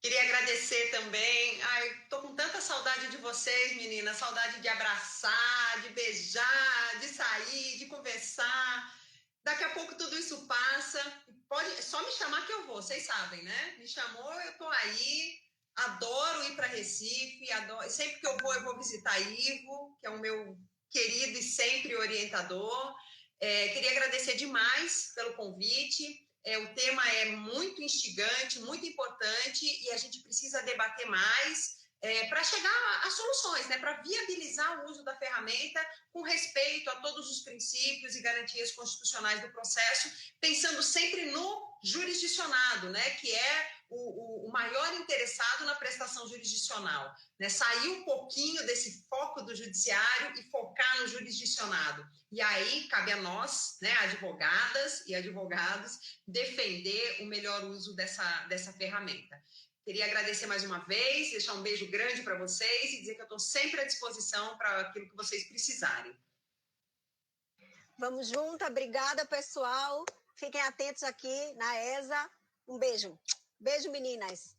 Queria agradecer também. Ai, tô com tanta saudade de vocês, meninas. Saudade de abraçar, de beijar, de sair, de conversar. Daqui a pouco tudo isso passa. Pode só me chamar que eu vou, vocês sabem, né? Me chamou, eu tô aí. Adoro ir para Recife. Adoro. Sempre que eu vou visitar Ivo, que é o meu querido e sempre orientador. Queria agradecer demais pelo convite. O tema é muito instigante, muito importante e a gente precisa debater mais para chegar a soluções, né? Para viabilizar o uso da ferramenta com respeito a todos os princípios e garantias constitucionais do processo, pensando sempre no jurisdicionado, né? Que é o maior interessado na prestação jurisdicional, né? Sair um pouquinho desse foco do judiciário e focar no jurisdicionado. E aí cabe a nós, né, advogadas e advogados, defender o melhor uso dessa ferramenta. Queria agradecer mais uma vez, deixar um beijo grande para vocês e dizer que eu estou sempre à disposição para aquilo que vocês precisarem. Vamos juntas, obrigada, pessoal. Fiquem atentos aqui na ESA. Um beijo. Beijo, meninas.